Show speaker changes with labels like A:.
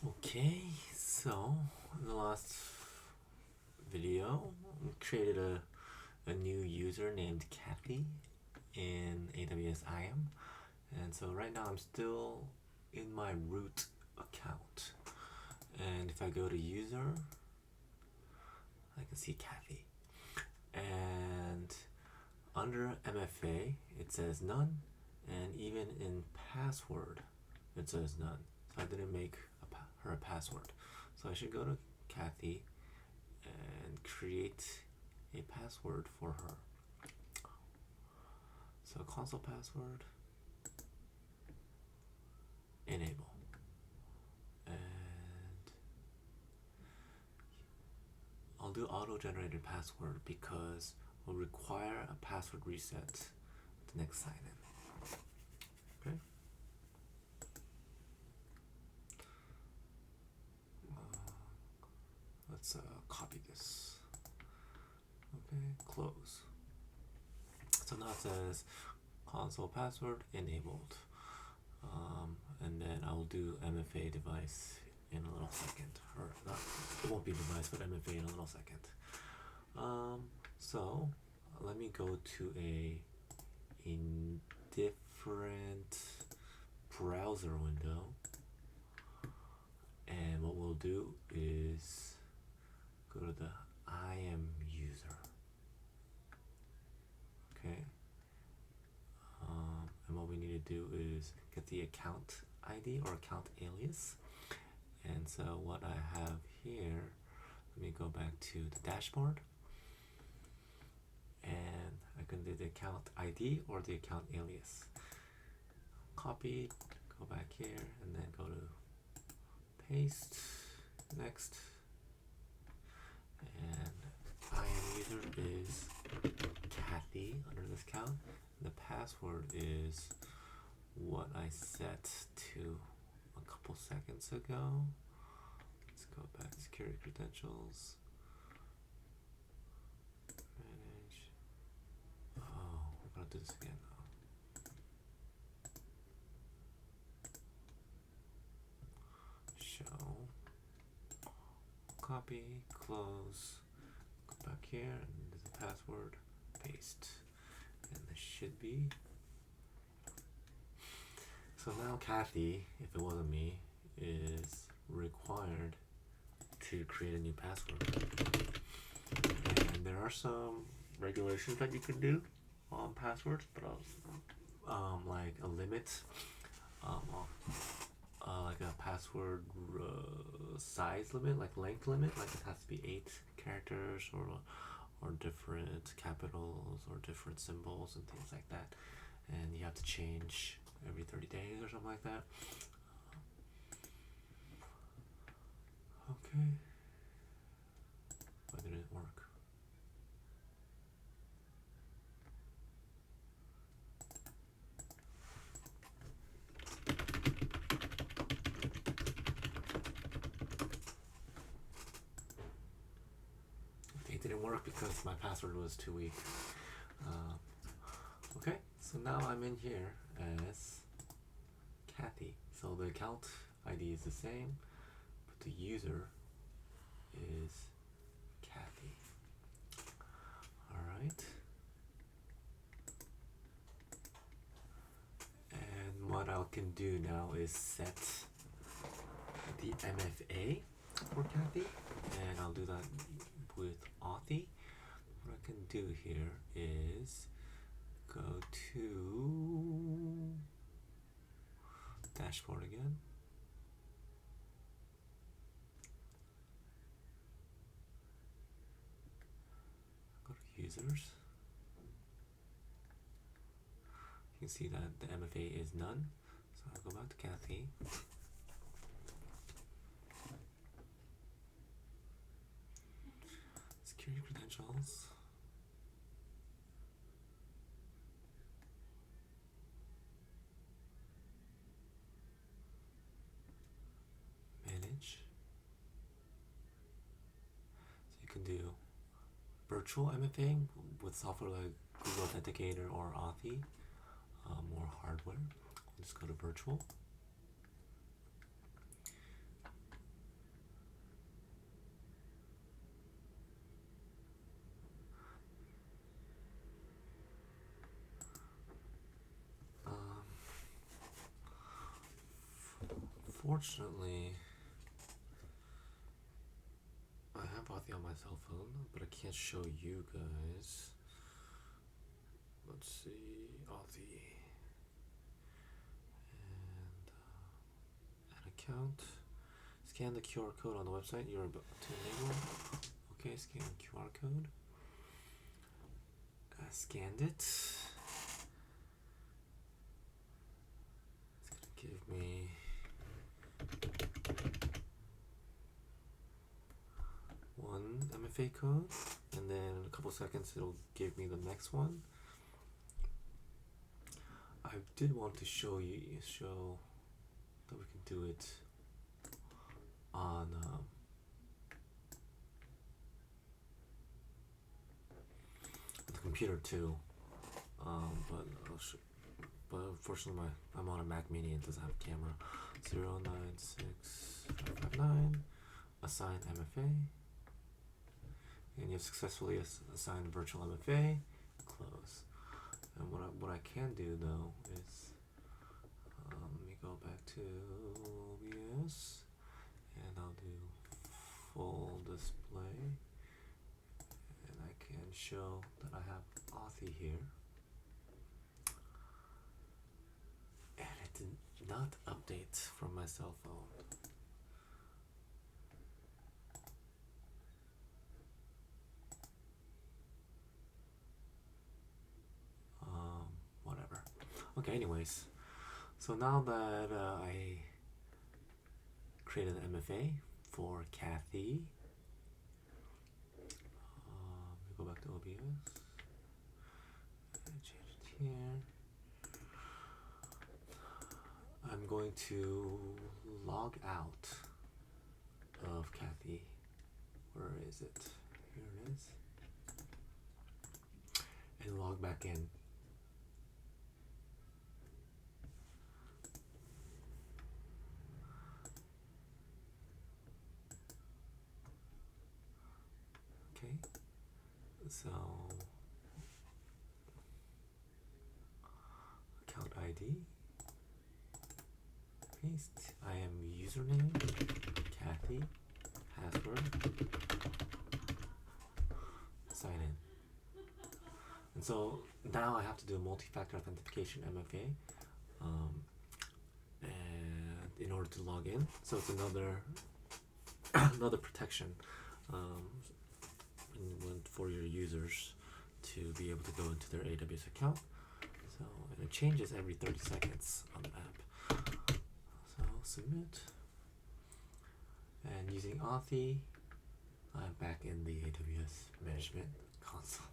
A: Okay, so in the last video, we created a new user named Kathy in AWS IAM. And so right now I'm still in my root account. And if I go to user, I can see Kathy. And under MFA, it says none. And even in password, it says none. So I didn't make her a password. So I should go to Kathy and create a password for her. So console password, enable. And I'll do auto-generated password because we'll require a password reset the next sign in. Okay. Let's copy this. Okay, close. So now it says console password enabled. And then I'll do MFA device in a little second. Or not, it won't be device, but MFA in a little second. So let me go to a different browser window. And what we'll do is go to the IAM user. Okay. And what we need to do is get the account ID or account alias. And so what I have here, let me go back to the dashboard. And I can do the account ID or the account alias. Copy, go back here, and then go to paste, next. And IAM user is Kathy under this account. The password is what I set to a couple seconds ago. Let's go back to security credentials. Manage. Oh, we're gonna do this again though. Show. Copy, close, go back here, and there's a password, paste. And this should be. So now Kathy, if it wasn't me, is required to create a new password. And there are some regulations that you can do on passwords, but like a limit, like a password size limit, like length limit, like it has to be 8 characters or different capitals or different symbols and things like that, and you have to change every 30 days or something like that. Okay. Why didn't it work? Okay, it didn't work because my password was too weak. Okay, so now I'm in here as Kathy. So the account ID is the same, but the user is Kathy. Alright. And what I can do now is set the MFA for Kathy, and I'll do that with authy. What I can do here is go to dashboard again. Go to users. You can see that the MFA is none. So I'll go back to Kathy. Security credentials. Manage. So you can do virtual MFA with software like Google Authenticator or Authy, or hardware. We'll just go to virtual. Unfortunately, I have Authy on my cell phone, but I can't show you guys. Let's see, Authy. And add account. Scan the QR code on the website you're about to enable. Okay, scan QR code. I scanned it. It's gonna give me one MFA code, and then in a couple seconds it'll give me the next one. I did want to show that we can do it on the computer too, but unfortunately I'm on a Mac Mini and it doesn't have a camera. 096559 assign MFA, and you've successfully assigned virtual MFA. Close. And what I can do though is let me go back to AWS and I'll do full display, and I can show that I have Authy here, and it did not update from my cell phone. Whatever. Okay, anyways, so now that I created an MFA for Kathy, let me go back to OBS and change it here. I'm going to log out of Kathy. Where is it? Here it is. And log back in. Okay, so account ID, paste, I am username, Kathy, password, sign in. And so now I have to do a multi-factor authentication MFA and in order to log in. So it's another protection for your users to be able to go into their AWS account. So, and it changes every 30 seconds on the app. So submit, and using Authy, I'm back in the AWS management console.